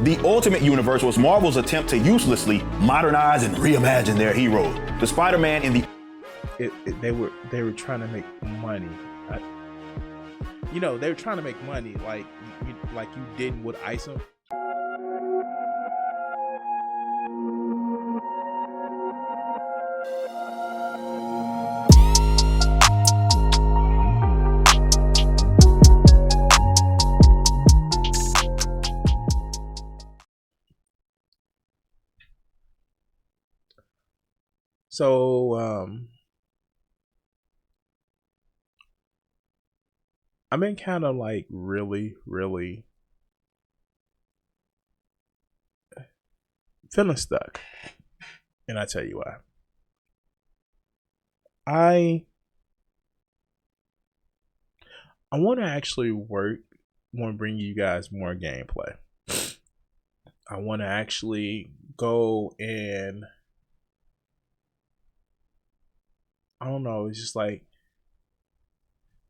The Ultimate Universe was Marvel's attempt to uselessly modernize and reimagine their heroes. The Spider-Man in the they were trying to make money. They were trying to make money like you didn't with Isom. So I've been kind of like really feeling stuck, and I tell you why. I want to actually want to bring you guys more gameplay. I want to actually go and I don't know, it's just like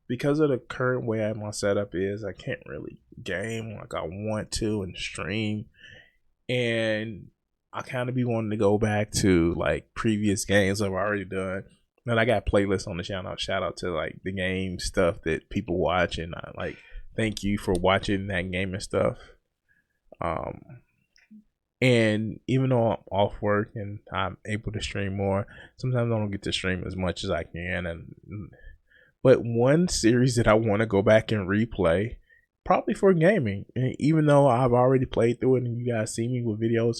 because of the current way my setup is, I can't really game like I want to and stream, and I kind of be wanting to go back to like previous games I've already done. And I got playlists on the channel. Shout out to like the game stuff that people watch, and I like thank you for watching that game and stuff. And even though I'm off work and I'm able to stream more, sometimes I don't get to stream as much as I can. But one series that I want to go back and replay, probably for gaming, and even though I've already played through it and you guys see me with videos,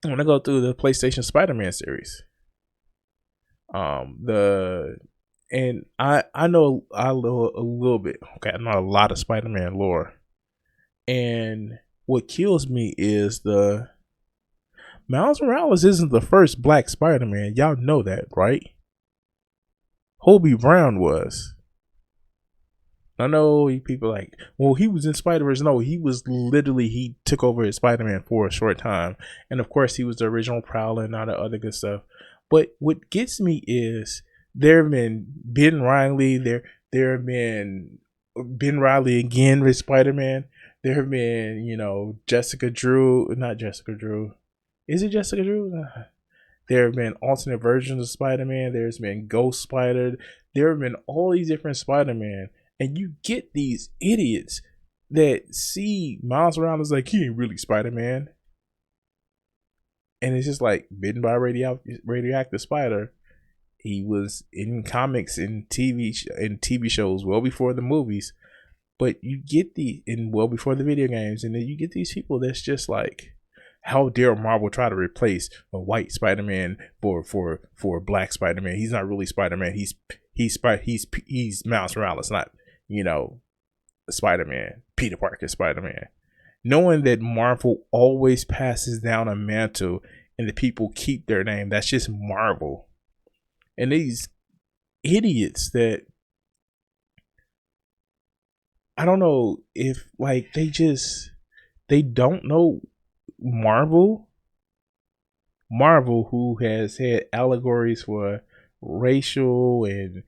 I want to go through the PlayStation Spider-Man series. I know a little bit. Okay, I know a lot of Spider-Man lore, and what kills me is the Miles Morales isn't the first Black Spider-Man. Y'all know that, right? Hobie Brown was. I know people like, well, he was in Spider-Verse. No, he took over as Spider-Man for a short time. And of course, he was the original Prowler and all the other good stuff. But what gets me is there have been Ben Reilly. There have been Ben Reilly again with Spider-Man. There have been, Jessica Drew. Not Jessica Drew. Is it Jessica Drew? There have been alternate versions of Spider-Man. There's been Ghost Spider. There have been all these different Spider-Man. And you get these idiots that see Miles Morales like he ain't really Spider-Man. And it's just like bitten by a radioactive spider. He was in comics and TV shows well before the movies. But you get well before the video games, and then you get these people that's just like, how dare Marvel try to replace a white Spider-Man for a black Spider-Man? He's not really Spider-Man. He's Miles Morales, not Spider-Man. Peter Parker Spider-Man. Knowing that Marvel always passes down a mantle and the people keep their name, that's just Marvel. And these idiots that I don't know if like they don't know Marvel, who has had allegories for racial and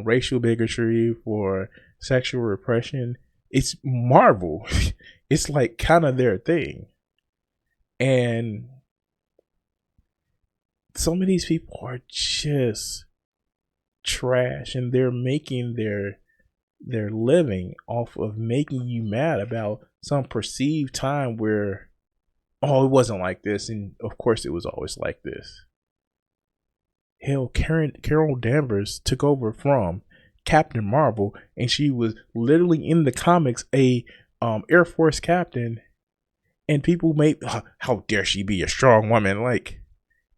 racial bigotry, for sexual repression. It's Marvel. It's like kind of their thing. And some of these people are just trash, and they're making their living off of making you mad about some perceived time where, oh, it wasn't like this, and of course it was always like this. Hell, Carol Danvers took over from Captain Marvel, and she was literally in the comics a Air Force captain, and people made, how dare she be a strong woman? Like,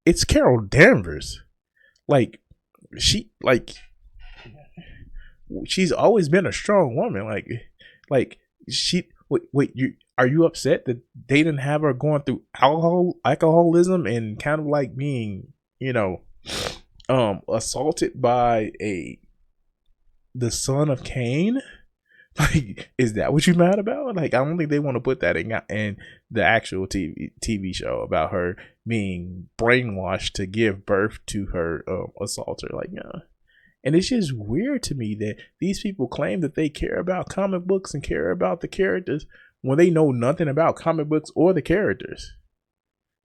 it's Carol Danvers. Like, she's always been a strong woman. Like she. Wait, are you upset that they didn't have her going through alcoholism and kind of like being, assaulted by the son of Cain? Like, is that what you're mad about? Like, I don't think they want to put that in the actual TV show about her being brainwashed to give birth to her assaulter. Like, no. And it's just weird to me that these people claim that they care about comic books and care about the characters when they know nothing about comic books or the characters.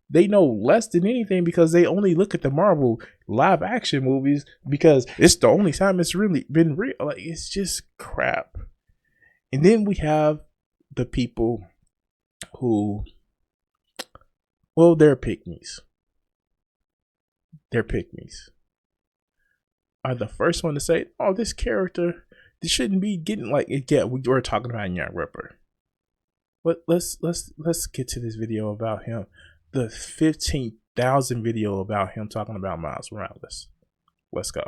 They know less than anything because they only look at the Marvel live action movies because it's the only time it's really been real. Like, it's just crap. And then we have the people who, well, they're pygmies. They're pygmies. Are the first one to say, oh, this character, this shouldn't be getting like, yeah, we were talking about YoungRippa. But let's get to this video about him. The 15,000 video about him talking about Miles Morales. Let's go.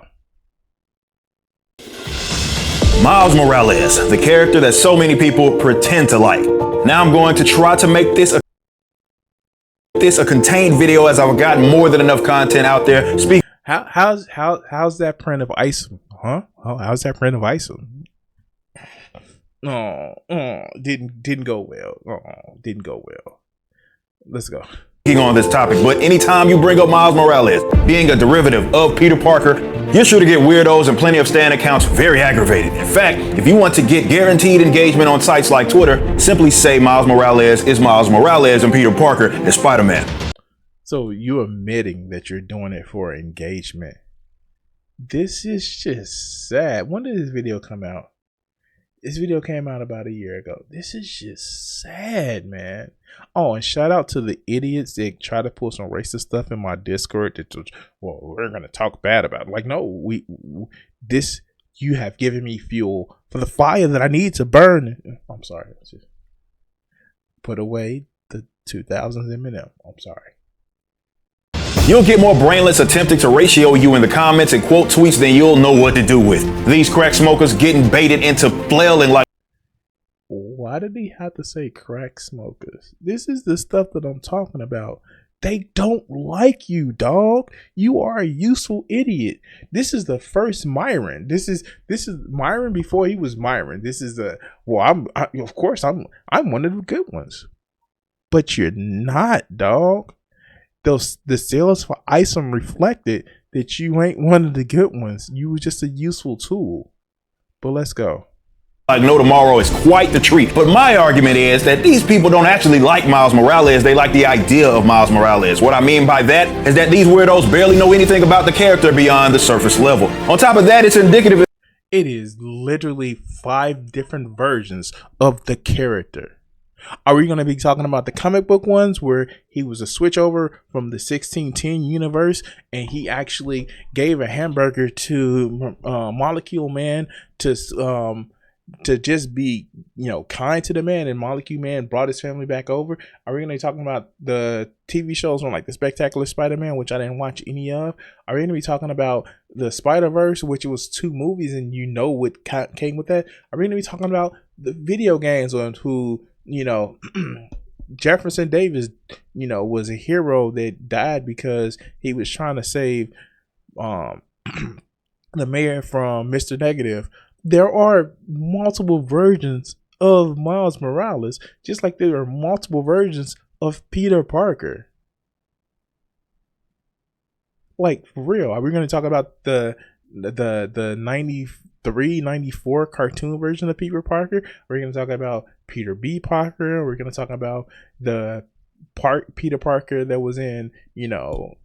Miles Morales, the character that so many people pretend to like. Now I'm going to try to make this a contained video, as I've gotten more than enough content out there. How's that print of Isom? Huh? Oh, how's that print of Isom? Didn't go well. Didn't go well. Let's go. On this topic, but anytime you bring up Miles Morales being a derivative of Peter Parker, you're sure to get weirdos and plenty of stan accounts very aggravated. In fact, if you want to get guaranteed engagement on sites like Twitter, simply say Miles Morales is Miles Morales and Peter Parker is Spider-Man. So you admitting that you're doing it for engagement. This is just sad. When did this video come out? This video came out about a year ago. This is just sad, man. Oh, and shout out to the idiots that try to pull some racist stuff in my Discord. That, well, we're gonna talk bad about it. Like, no, you have given me fuel for the fire that I need to burn. I'm sorry. Just put away the 2000s Eminem. I'm sorry. You'll get more brainless attempting to ratio you in the comments and quote tweets than you'll know what to do with. These crack smokers getting baited into flailing like... Why did he have to say crack smokers? This is the stuff that I'm talking about. They don't like you, dog. You are a useful idiot. This is the first Myron. This is Myron before he was Myron. This is of course I'm one of the good ones. But you're not, dog. The sales for Isom reflected that you ain't one of the good ones. You were just a useful tool. But let's go. Like no tomorrow is quite the treat. But my argument is that these people don't actually like Miles Morales. They like the idea of Miles Morales. What I mean by that is that these weirdos barely know anything about the character beyond the surface level. On top of that, it's indicative. It is literally 5 different versions of the character. Are we going to be talking about the comic book ones where he was a switch over from the 1610 universe and he actually gave a hamburger to Molecule Man to just be, kind to the man, and Molecule Man brought his family back over? Are we going to be talking about the TV shows on like the Spectacular Spider-Man, which I didn't watch any of? Are we going to be talking about the Spider-Verse, which was 2 movies and what came with that? Are we going to be talking about the video games on who, Jefferson Davis, was a hero that died because he was trying to save the mayor from Mr. Negative? There are multiple versions of Miles Morales, just like there are multiple versions of Peter Parker. Like, for real, are we going to talk about the 93, 94 cartoon version of Peter Parker? We're going to talk about Peter B. Parker. We're going to talk about the Peter Parker that was in, Into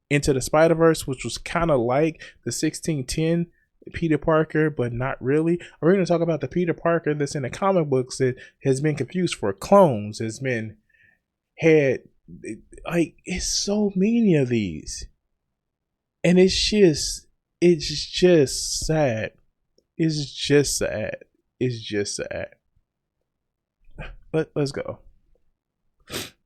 the Spider-Verse, which was kind of like the 1610 Peter Parker, but not really. We're going to talk about the Peter Parker that's in the comic books that has been confused for clones, it's so many of these. And it's just sad. It's just sad. But let's go.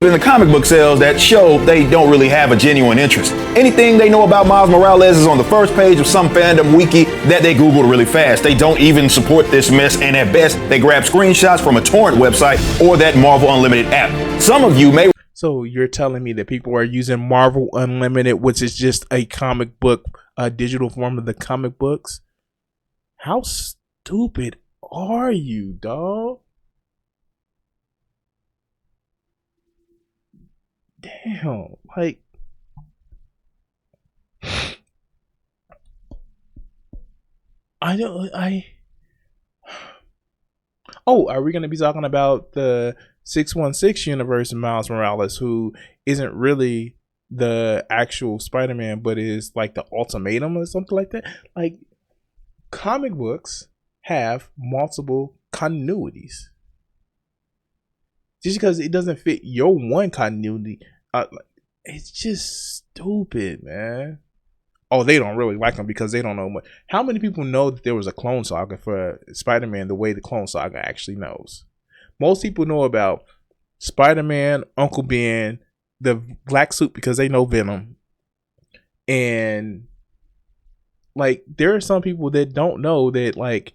In the comic book sales that show they don't really have a genuine interest. Anything they know about Miles Morales is on the first page of some fandom wiki that they Googled really fast. They don't even support this mess, and at best, they grab screenshots from a torrent website or that Marvel Unlimited app. Some of you may... So you're telling me that people are using Marvel Unlimited, which is just a comic book, a digital form of the comic books? How stupid are you, dog? Damn, like, Oh, are we going to be talking about the 616 universe and Miles Morales, who isn't really the actual Spider-Man, but is like the ultimatum or something like that? Like, comic books have multiple continuities. Just because it doesn't fit your one continuity, it's just stupid, man. Oh, they don't really like him because they don't know much. How many people know that there was a Clone Saga for Spider-Man the way the Clone Saga actually knows? Most people know about Spider-Man, Uncle Ben, the black suit because they know Venom. And like there are some people that don't know that like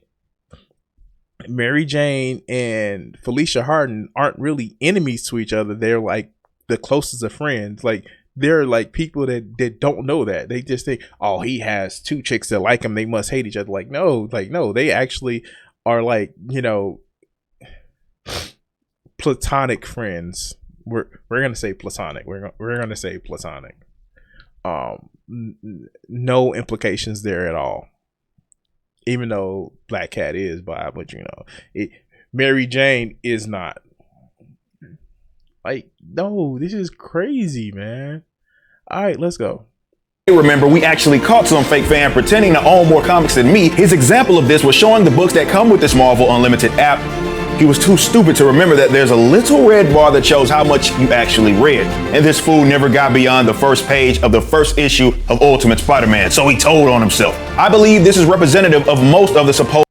Mary Jane and Felicia Harden aren't really enemies to each other. They're like the closest of friends. Like they're like people that don't know that. They just think, oh, he has two chicks that like him, they must hate each other. Like no, they actually are like, you know, platonic friends. We're gonna say platonic. We're gonna say platonic. No implications there at all. Even though Black Cat is bi, but you know, Mary Jane is not. Like, no, this is crazy, man. All right, let's go. Remember, we actually caught some fake fan pretending to own more comics than me. His example of this was showing the books that come with this Marvel Unlimited app. He was too stupid to remember that there's a little red bar that shows how much you actually read. And this fool never got beyond the first page of the first issue of Ultimate Spider-Man, so he told on himself. I believe this is representative of most of the supposed...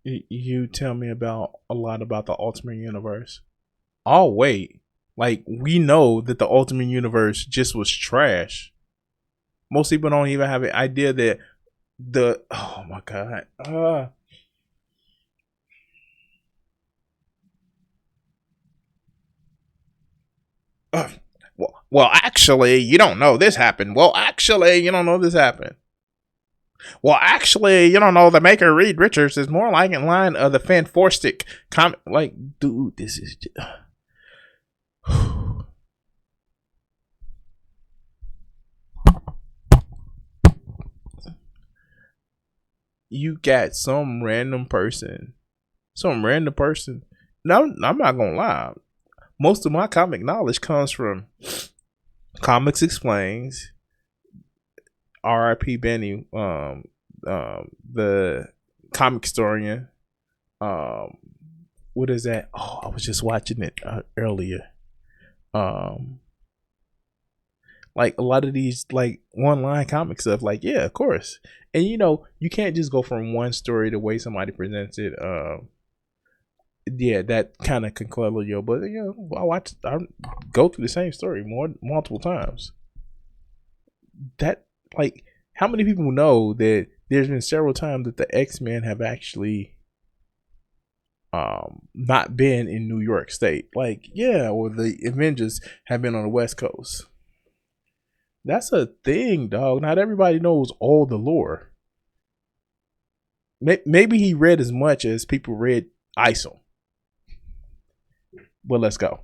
You tell me about a lot about the Ultimate Universe. Oh, wait. Like, we know that the Ultimate Universe just was trash. Most people don't even have an idea that the... Oh, my God. Well, actually, you don't know this happened. Well, actually, you don't know this happened. Well, actually, you don't know the maker Reed Richards is more like in line of the Fanforstic comic. Like, dude, this is just... You got some random person. No, I'm not gonna lie. Most of my comic knowledge comes from Comics Explains, R.I.P. Benny, the comic historian. What is that? Oh, I was just watching it earlier. Like a lot of these like one-line comic stuff. Like, yeah, of course. And you know, you can't just go from one story the way somebody presents it. Yeah, that kind of can color you, but you know, I go through the same story multiple times. That, like, how many people know that there's been several times that the X-Men have actually not been in New York State? Like, yeah, or the Avengers have been on the West Coast. That's a thing, dog. Not everybody knows all the lore. Maybe he read as much as people read ISO. But let's go.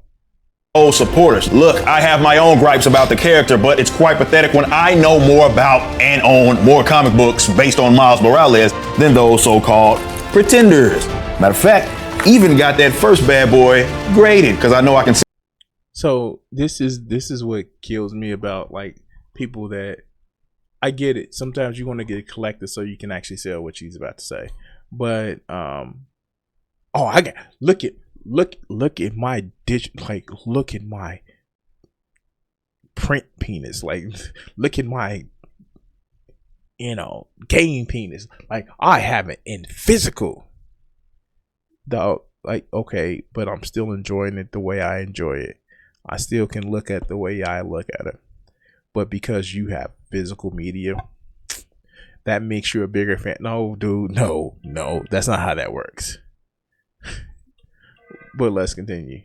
Oh, supporters. Look, I have my own gripes about the character, but it's quite pathetic when I know more about and own more comic books based on Miles Morales than those so-called pretenders. Matter of fact, even got that first bad boy graded because I know I can see. So this is what kills me about like people that I get it. Sometimes you want to get it collected so you can actually sell what she's about to say. But I got look at my look at my print penis. Like look at my game penis. Like I have it in physical. Dog, like okay, but I'm still enjoying it the way I enjoy it. I still can look at the way I look at it. But because you have physical media, that makes you a bigger fan. No, dude, no, that's not how that works. But let's continue.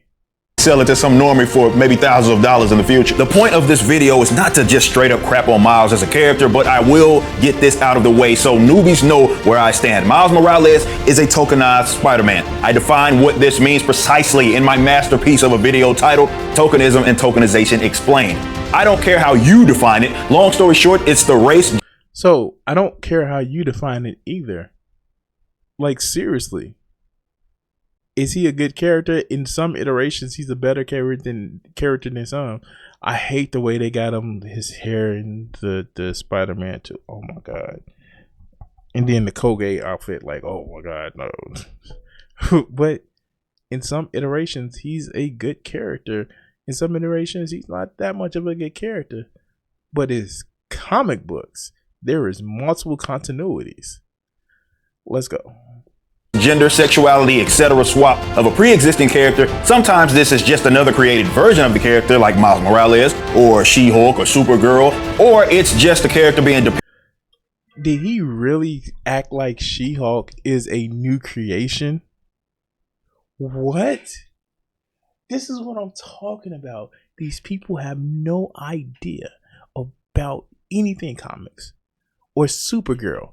Sell it to some normie for maybe thousands of dollars in the future. The point of this video is not to just straight up crap on Miles as a character, but I will get this out of the way so newbies know where I stand. Miles Morales is a tokenized Spider-Man. I define what this means precisely in my masterpiece of a video titled Tokenism and Tokenization Explained. I don't care how you define it. Long story short, it's the race. So I don't care how you define it either. Like seriously. Is he a good character? In some iterations, he's a better character than some. I hate the way they got him, his hair in the Spider-Man too. Oh my god. And then the Colgate outfit, like, oh my god, no. But in some iterations, he's a good character. In some iterations, he's not that much of a good character. But his comic books, there is multiple continuities. Let's go. Gender, sexuality, etc. swap of a pre-existing character. Sometimes this is just another created version of the character, like Miles Morales or She-Hulk or Supergirl, or it's just a character being depicted. Did he really act like She-Hulk is a new creation? What? This is what I'm talking about. These people have no idea about anything comics or Supergirl.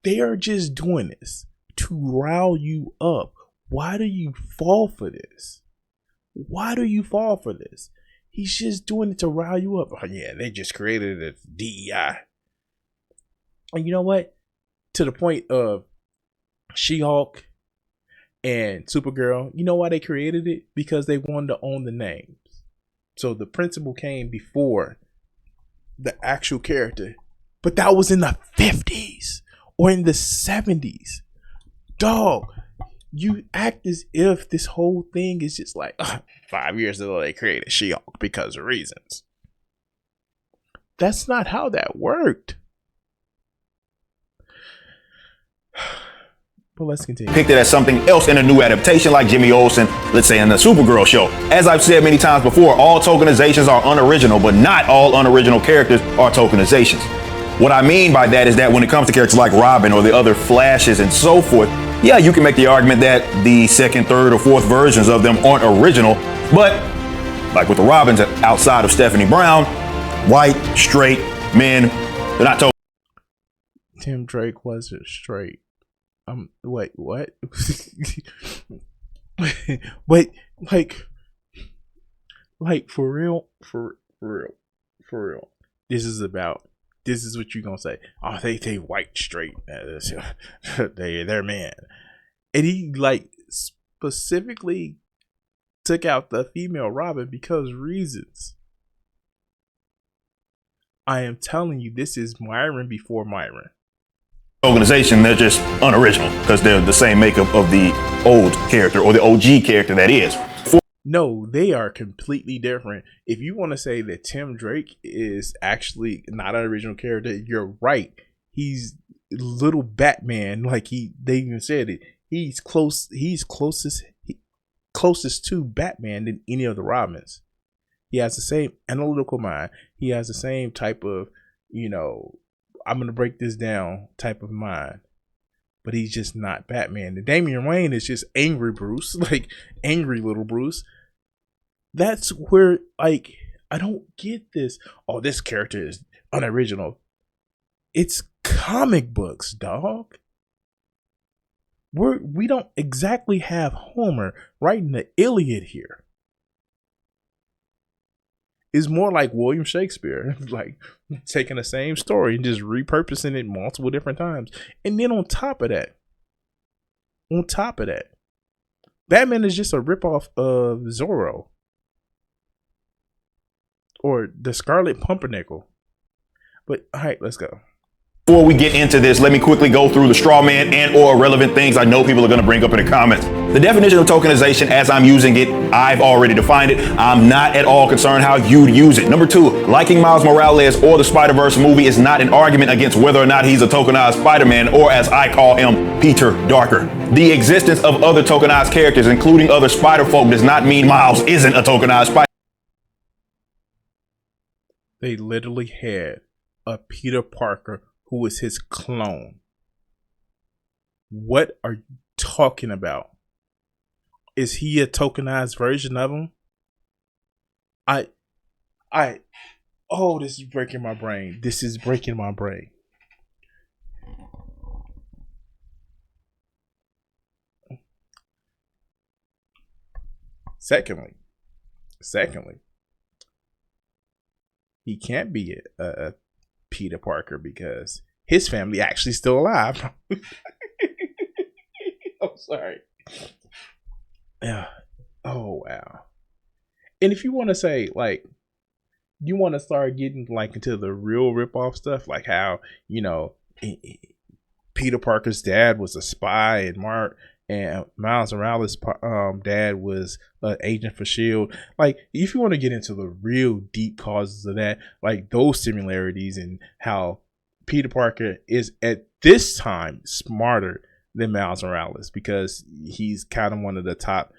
They are just doing this to rile you up. Why do you fall for this? Why do you fall for this? He's just doing it to rile you up. Oh yeah, they just created a DEI. And you know what? To the point of She-Hulk and Supergirl, you know why they created it? Because they wanted to own the names. So the principle came before the actual character. But that was in the 50s or in the 70s. Dog, you act as if this whole thing is just like 5 years ago they created She-Hulk because of reasons. That's not how that worked. But let's continue. Picked it as something else in a new adaptation, like Jimmy Olsen, let's say in the Supergirl show. As I've said many times before, all tokenizations are unoriginal, but not all unoriginal characters are tokenizations. What I mean by that is that when it comes to characters like Robin or the other Flashes and so forth, yeah, you can make the argument that the second, third, or fourth versions of them aren't original, but like with the Robins outside of Stephanie Brown, white, straight men, they're not token. Tim Drake wasn't straight. Wait, what? But like for real. This is what you gonna say. Oh, they white straight. They're man. And he like specifically took out the female Robin because reasons. I am telling you, this is Myron before Myron. Organization, they're just unoriginal because they're the same makeup of the old character or the OG character that is. No, they are completely different. If you want to say that Tim Drake is actually not an original character, you're right. He's little Batman, like they even said it. He's closest to Batman than any of the Robins. He has the same analytical mind. He has the same type of, I'm going to break this down type of mind. But he's just not Batman. And Damian Wayne is just angry Bruce, like angry little Bruce. That's where, like, I don't get this. Oh, this character is unoriginal. It's comic books, dog. We don't exactly have Homer writing the Iliad here. It's more like William Shakespeare, like taking the same story and just repurposing it multiple different times. And then on top of that, Batman is just a ripoff of Zorro or the Scarlet Pumpernickel. But all right, let's go. Before we get into this, let me quickly go through the straw man and or relevant things I know people are going to bring up in the comments. The definition of tokenization as I'm using it, I've already defined it. I'm not at all concerned how you'd use it. Number two, liking Miles Morales or the Spider-Verse movie is not an argument against whether or not he's a tokenized Spider-Man, or as I call him, Peter Darker. The existence of other tokenized characters, including other Spider-Folk, does not mean Miles isn't a tokenized Spider. They literally had a Peter Parker who was his clone. What are you talking about? Is he a tokenized version of him? Oh, this is breaking my brain. Secondly, he can't be a Peter Parker because his family actually still alive. I'm sorry. Yeah. Oh wow. And if you want to say like, you want to start getting like into the real ripoff stuff, like how, you know, Peter Parker's dad was a spy, and Miles Morales' dad was an agent for Shield. Like, if you want to get into the real deep causes of that, like those similarities and how Peter Parker is at this time smarter than Miles Morales because he's kind of one of the top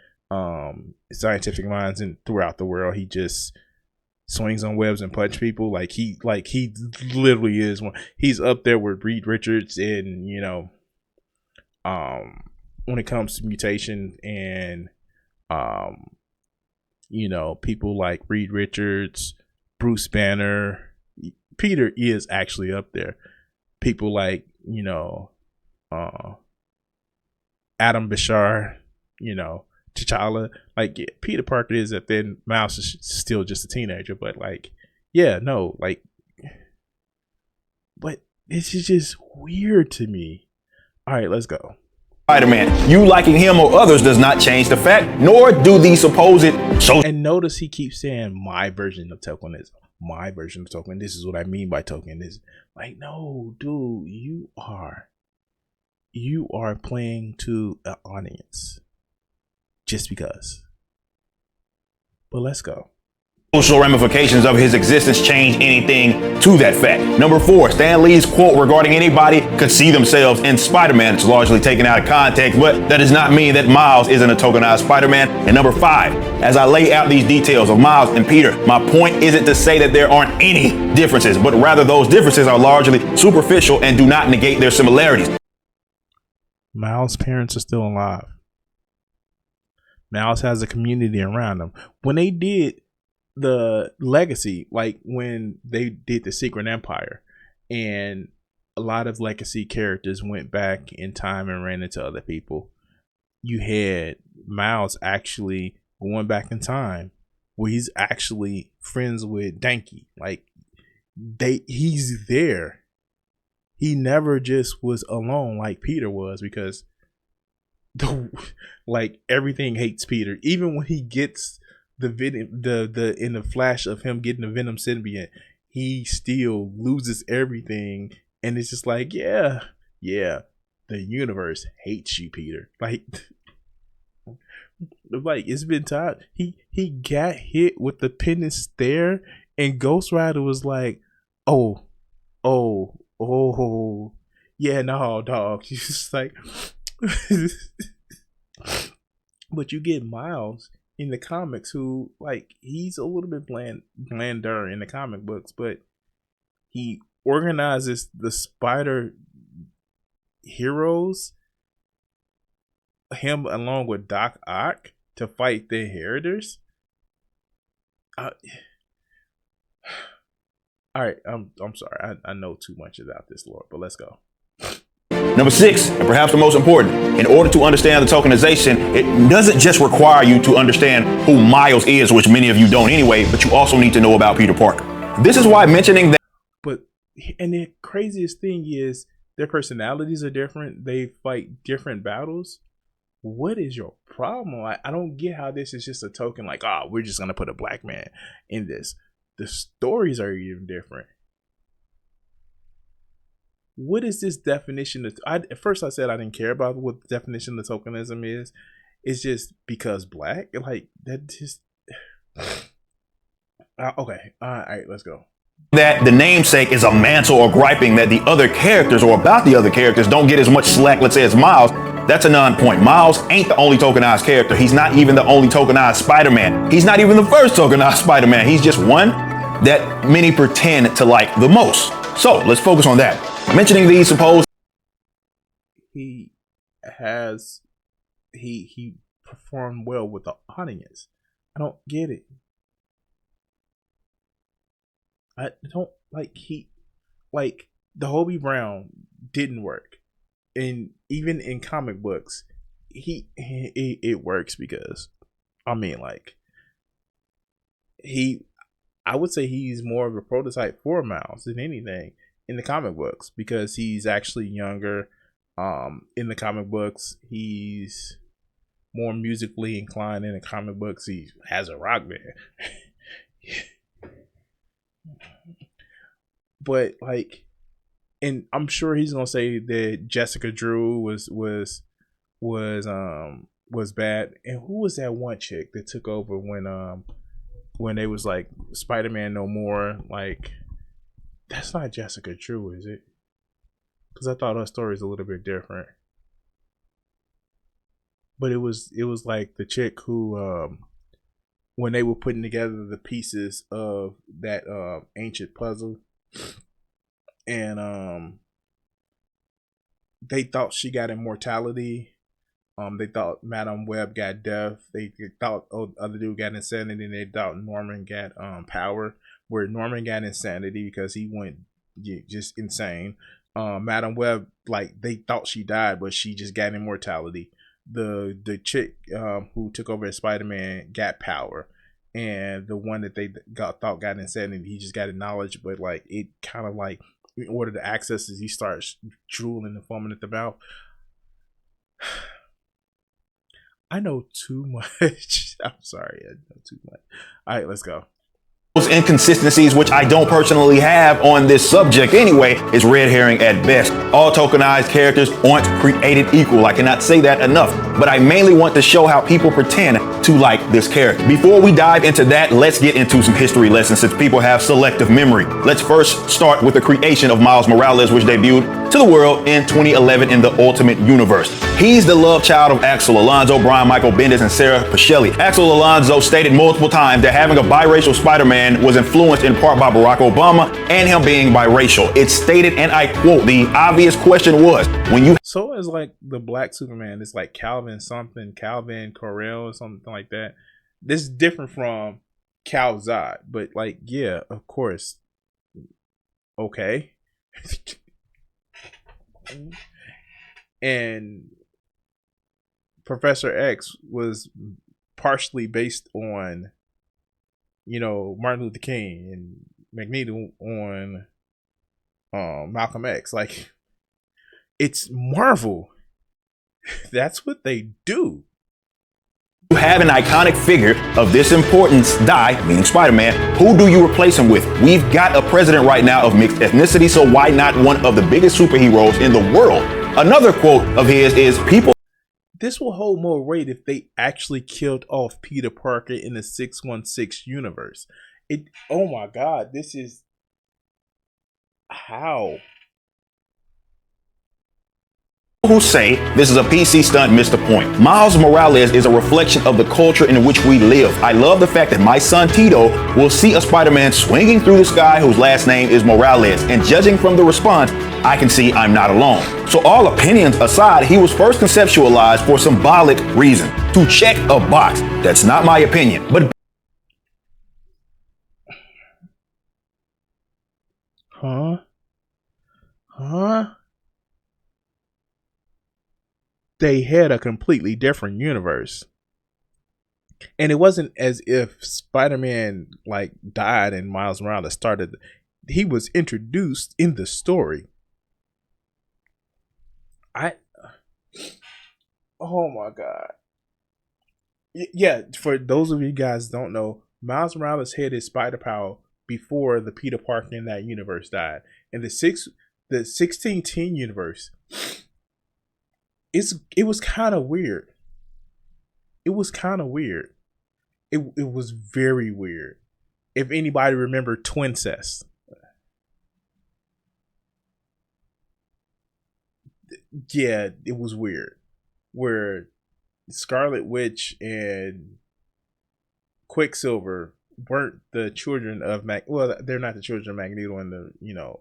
scientific minds throughout the world. He just swings on webs and punch people. Like he literally is one. He's up there with Reed Richards and, you know, when it comes to mutation and you know, people like Reed Richards, Bruce Banner. Peter is actually up there. People like, you know, Adam Bashar, you know, T'Challa. Like, yeah, Peter Parker is up there, and Miles is still just a teenager. But like, yeah, no, like, but this is just weird to me. All right, let's go. Spider-Man. You liking him or others does not change the fact, nor do the supposed And notice he keeps saying my version of tokenism. My version of token. This is what I mean by tokenism. Like, no, dude, you are playing to an audience just because. But let's go. social ramifications of his existence change anything to that fact. Number 4, Stan Lee's quote regarding anybody could see themselves in Spider-Man. It's largely taken out of context, but that does not mean that Miles isn't a tokenized Spider-Man. And number 5, as I lay out these details of Miles and Peter, my point isn't to say that there aren't any differences, but rather those differences are largely superficial and do not negate their similarities. Miles' parents are still alive. Miles has a community around him. When they did the Legacy, like when they did the Secret Empire, and a lot of Legacy characters went back in time and ran into other people, you had Miles actually going back in time where he's actually friends with Danky. Like, he's there. He never just was alone like Peter was, because like everything hates Peter. Even when he gets the venom, the in the flash of him getting the Venom symbiote, he still loses everything, and it's just like, yeah, the universe hates you, Peter. Like it's been time. He got hit with the pendant stare, and Ghost Rider was like, oh, yeah, no, dog. He's just like, but you get Miles in the comics, who, like, he's a little bit blander in the comic books, but he organizes the Spider heroes, him along with Doc Ock, to fight the Inheritors. All right, I'm sorry, I know too much about this, Lord, but let's go. Number 6, and perhaps the most important, in order to understand the tokenization, it doesn't just require you to understand who Miles is, which many of you don't anyway, but you also need to know about Peter Parker. This is why mentioning that. And the craziest thing is their personalities are different. They fight different battles. What is your problem? I don't get how this is just a token, like, we're just going to put a black man in this. The stories are even different. What is this definition of? At first I said I didn't care about what the definition of tokenism is. It's just because black, like, that just okay. All right, let's go. That the namesake is a mantle or griping that the other characters, or about the other characters, don't get as much slack, let's say, as Miles. That's a non-point. Miles ain't the only tokenized character. He's not even the only tokenized Spider-Man. He's not even the first tokenized Spider-Man. He's just one that many pretend to like the most. So let's focus on that. Mentioning these supposed. He performed well with the audience. I don't get it. I don't like the Hobie Brown didn't work, and even in comic books, it works because, I mean, like, I would say he's more of a prototype for Miles than anything. in the comic books because he's actually younger. In the comic books, he's more musically inclined. In the comic books, he has a rock band. But like, and I'm sure he's gonna say that Jessica Drew was bad. And who was that one chick that took over when they was like Spider-Man no more? Like, that's not Jessica Drew, is it? Because I thought her story is a little bit different. But it was like the chick who when they were putting together the pieces of that ancient puzzle, and they thought she got immortality. They thought Madame Web got death. They thought other dude got insanity, and they thought Norman got power. Where Norman got insanity because he went just insane. Madame Web, like, they thought she died, but she just got immortality. The chick who took over as Spider-Man got power, and the one that they thought got insanity, he just got knowledge. But like, it kind of like, in order to access it, he starts drooling and foaming at the mouth. I know too much. I'm sorry, I know too much. All right, let's go. Those inconsistencies, which I don't personally have on this subject anyway, is red herring at best. All tokenized characters aren't created equal. I cannot say that enough, but I mainly want to show how people pretend to like this character. Before we dive into that, let's get into some history lessons since people have selective memory. Let's first start with the creation of Miles Morales, which debuted to the world in 2011 in the Ultimate Universe. He's the love child of Axel Alonso, Brian Michael Bendis, and Sarah Pacelli. Axel Alonso stated multiple times that having a biracial Spider-Man was influenced in part by Barack Obama and him being biracial. It's stated, and I quote, the obvious question was, when you... So it's like the black Superman, it's like Calvin Corral or something like that. This is different from Cal Zod, but like, yeah, of course. Okay. And Professor X was partially based on, Martin Luther King, and Magneto on Malcolm X. Like, it's Marvel. That's what they do. You have an iconic figure of this importance die, meaning Spider-Man, who do you replace him with? We've got a president right now of mixed ethnicity, so why not one of the biggest superheroes in the world? Another quote of his is, people... This will hold more weight if they actually killed off Peter Parker in the 616 universe. Oh my God, this is... How? Who say this is a PC stunt missed the point. Miles Morales is a reflection of the culture in which we live. I love the fact that my son Tito will see a Spider-Man swinging through the sky whose last name is Morales, and judging from the response, I can see I'm not alone. So all opinions aside, he was first conceptualized for symbolic reason, to check a box. That's not my opinion, but... Huh? They had a completely different universe. And it wasn't as if Spider-Man like died and Miles Morales started. He was introduced in the story. Oh my God. Yeah, for those of you guys who don't know, Miles Morales had his spider power before the Peter Parker in that universe died. In the 1610 universe, it was kind of weird. It was very weird. If anybody remember Twincest. Yeah, it was weird. Where Scarlet Witch and Quicksilver weren't the children of they're not the children of Magneto in the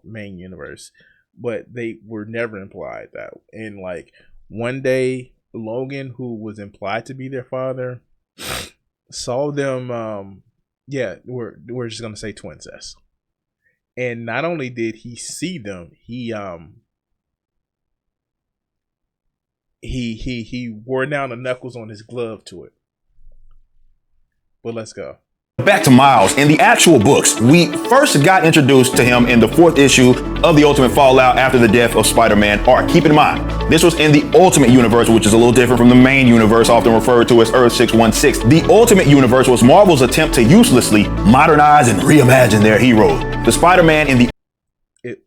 main universe, but they were never implied that. And like one day, Logan, who was implied to be their father, saw them. We're just gonna say Twincest. And not only did he see them, he wore down the knuckles on his glove to it. But let's go. Back to Miles. In the actual books, we first got introduced to him in the 4th issue of the Ultimate Fallout after the death of Spider-Man arc. Keep in mind, this was in the Ultimate Universe, which is a little different from the main universe, often referred to as Earth 616. The Ultimate Universe was Marvel's attempt to uselessly modernize and reimagine their heroes. The Spider-Man in the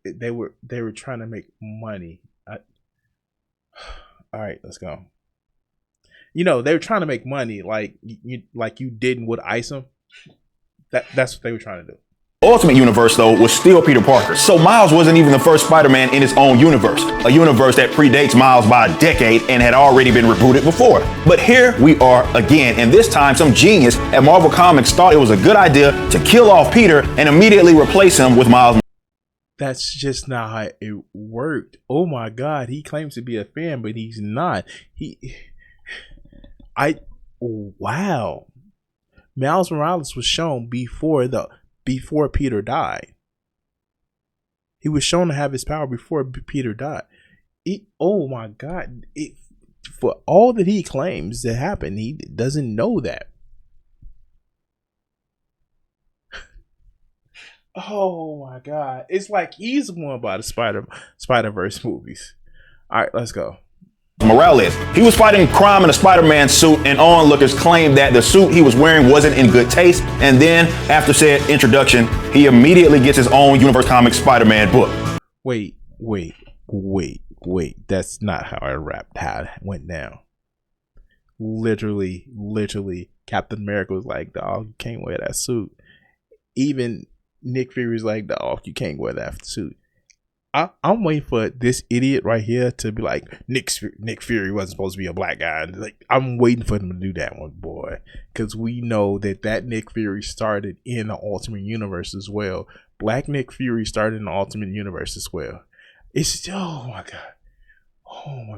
they were trying to make money. All right, let's go. You know, they were trying to make money like you didn't with Isom. That's what they were trying to do. Ultimate Universe, though, was still Peter Parker. So Miles wasn't even the first Spider-Man in his own universe, a universe that predates Miles by a decade and had already been rebooted before. But here we are again, and this time some genius at Marvel Comics thought it was a good idea to kill off Peter and immediately replace him with Miles. That's just not how it worked. Oh my God, he claims to be a fan, but he's not. Wow. Miles Morales was shown before Peter died. He was shown to have his power before Peter died. Oh my God. For all that he claims to happen, he doesn't know that. Oh my God. It's like he's going by the Spider-Verse movies. All right, let's go. Morales. He was fighting crime in a Spider-Man suit, and onlookers claimed that the suit he was wearing wasn't in good taste. And then, after said introduction, he immediately gets his own Universe Comics Spider-Man book. Wait. That's not how it went down. Literally, Captain America was like, "Dog, you can't wear that suit." Even Nick Fury's like, "Dog, you can't wear that suit." I'm waiting for this idiot right here to be like, Nick Fury wasn't supposed to be a black guy. Like, I'm waiting for them to do that one, boy, because we know that Nick Fury started in the Ultimate Universe as well. Black Nick Fury started in the Ultimate Universe as well. It's oh my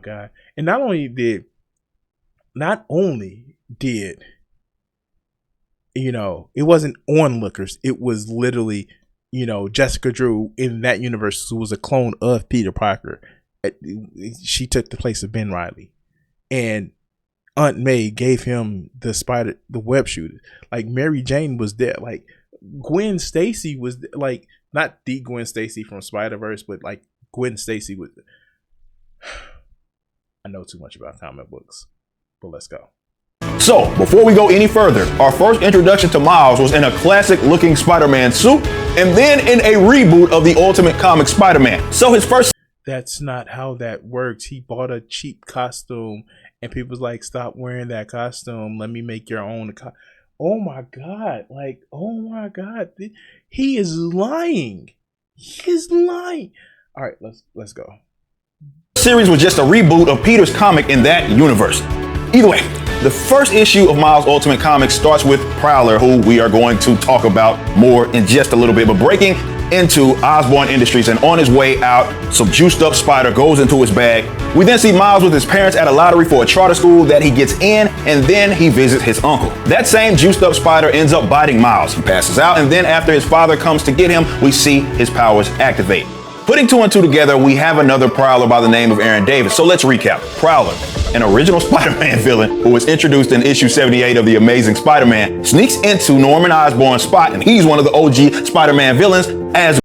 god, and not only did it wasn't onlookers, it was literally. Jessica Drew in that universe, who was a clone of Peter Parker. She took the place of Ben Reilly, and Aunt May gave him the web shooter. Like, Mary Jane was there. Like, Gwen Stacy was like, not the Gwen Stacy from Spider-Verse, but like Gwen Stacy was. I know too much about comic books, but let's go. So, before we go any further, our first introduction to Miles was in a classic-looking Spider-Man suit, and then in a reboot of the Ultimate Comics Spider-Man. So his first... That's not how that works. He bought a cheap costume, and people was like, "Stop wearing that costume. Let me make your own." Oh my God! Like, oh my God! He is lying. He is lying. All right, let's go. Series was just a reboot of Peter's comic in that universe. Either way, the first issue of Miles Ultimate Comics starts with Prowler, who we are going to talk about more in just a little bit, but breaking into Osborn Industries, and on his way out, some juiced up spider goes into his bag. We then see Miles with his parents at a lottery for a charter school that he gets in, and then he visits his uncle. That same juiced up spider ends up biting Miles. He passes out, and then after his father comes to get him, we see his powers activate. Putting 2 and 2 together, we have another Prowler by the name of Aaron Davis. So let's recap. Prowler, an original Spider-Man villain who was introduced in issue 78 of The Amazing Spider-Man, sneaks into Norman Osborn's spot, and he's one of the OG Spider-Man villains. As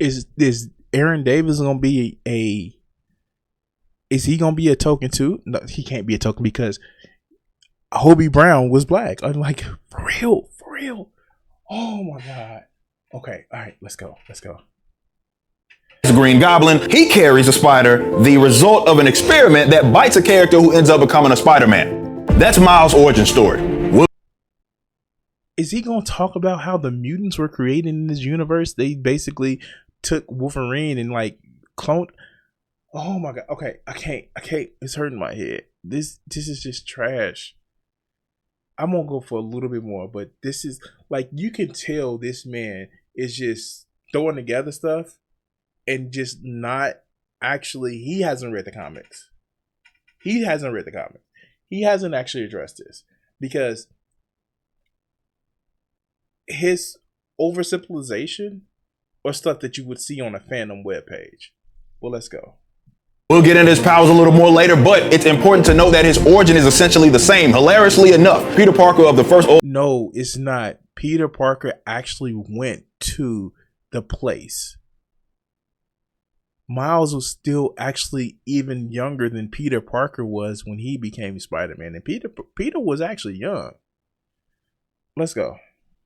is Aaron Davis gonna be is he gonna be a token too? No, he can't be a token because Hobie Brown was black. I'm like, for real. Oh my God. Okay, all right, let's go. the Green Goblin, he carries a spider, the result of an experiment that bites a character who ends up becoming a Spider-Man. That's Miles' origin story. Is he gonna talk about how the mutants were created in this universe? They basically took Wolverine and like cloned. Oh my God. Okay, I can't. It's hurting my head. This is just trash. I'm gonna go for a little bit more, but this is like, you can tell this man is just throwing together stuff and just not actually. He hasn't read the comics. He hasn't actually addressed this, because his oversimplification or stuff that you would see on a fandom webpage. Well, let's go. We'll get into his powers a little more later, but it's important to note that his origin is essentially the same. Hilariously enough, Peter Parker of the first... No, it's not. Peter Parker actually went to the place. Miles was still actually even younger than Peter Parker was when he became Spider-Man. And Peter was actually young. Let's go.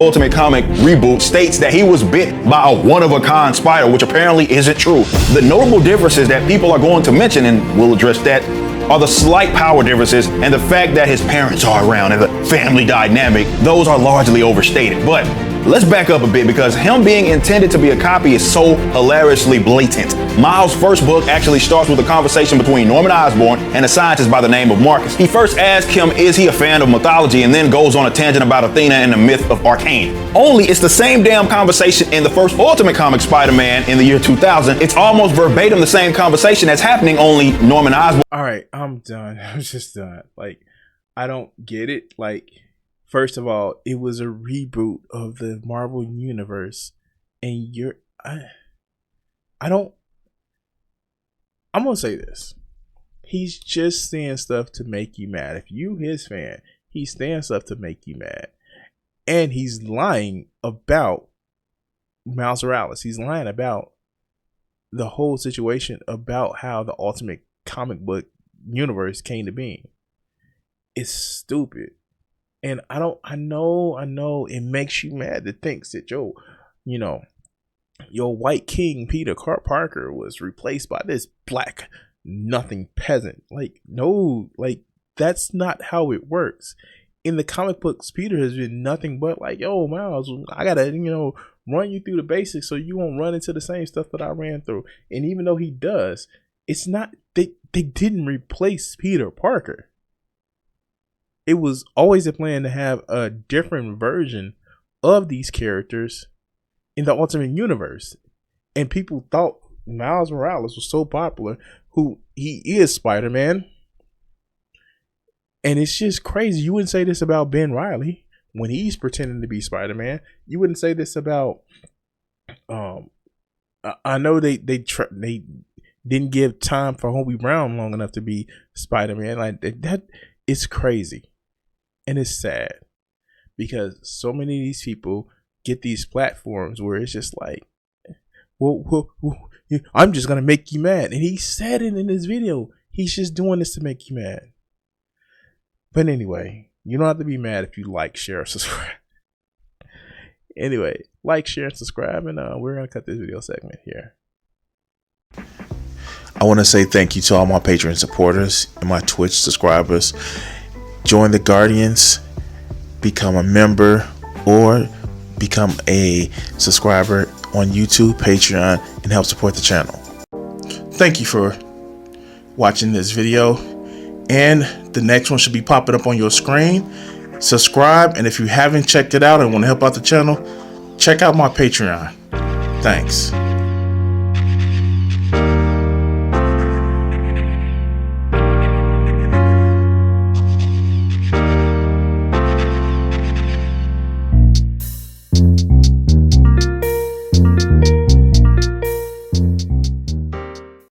Ultimate Comic reboot states that he was bit by a one-of-a-kind spider, which apparently isn't true. The notable differences that people are going to mention, and we'll address that, are the slight power differences and the fact that his parents are around and the family dynamic. Those are largely overstated. But let's back up a bit, because him being intended to be a copy is so hilariously blatant. Miles' first book actually starts with a conversation between Norman Osborn and a scientist by the name of Marcus. He first asks him, is he a fan of mythology, and then goes on a tangent about Athena and the myth of Arcane. Only it's the same damn conversation in the first Ultimate Comic Spider-Man in the year 2000. It's almost verbatim the same conversation that's happening, only Norman Osborn... All right, I'm done. I'm just done. Like, I don't get it. Like, first of all, it was a reboot of the Marvel Universe, and I'm gonna say this. He's just saying stuff to make you mad. If you his fan, he's saying stuff to make you mad. And he's lying about Miles Morales. He's lying about the whole situation, about how the Ultimate Comic Book universe came to being. It's stupid. And I know it makes you mad to think that your white king Peter Parker was replaced by this black nothing peasant. Like, no, like, that's not how it works. In the comic books, Peter has been nothing but like, yo, Miles, I gotta, run you through the basics so you won't run into the same stuff that I ran through. And even though he does, it's not, they didn't replace Peter Parker. It was always a plan to have a different version of these characters in the Ultimate Universe. And people thought Miles Morales was so popular, who he is Spider-Man. And it's just crazy. You wouldn't say this about Ben Reilly when he's pretending to be Spider-Man. You wouldn't say this about I know they didn't give time for Hobie Brown long enough to be Spider-Man. Like, that is crazy. And it's sad, because so many of these people get these platforms where it's just like, well, I'm just gonna make you mad. And he said it in his video. He's just doing this to make you mad. But anyway, you don't have to be mad if you like, share, or subscribe. Anyway, like, share, and subscribe, and we're gonna cut this video segment here. I want to say thank you to all my Patreon supporters and my Twitch subscribers. Join the Guardians, become a member, or become a subscriber on YouTube, Patreon, and help support the channel. Thank you for watching this video, and the next one should be popping up on your screen. Subscribe, and if you haven't checked it out and want to help out the channel, check out my Patreon. Thanks.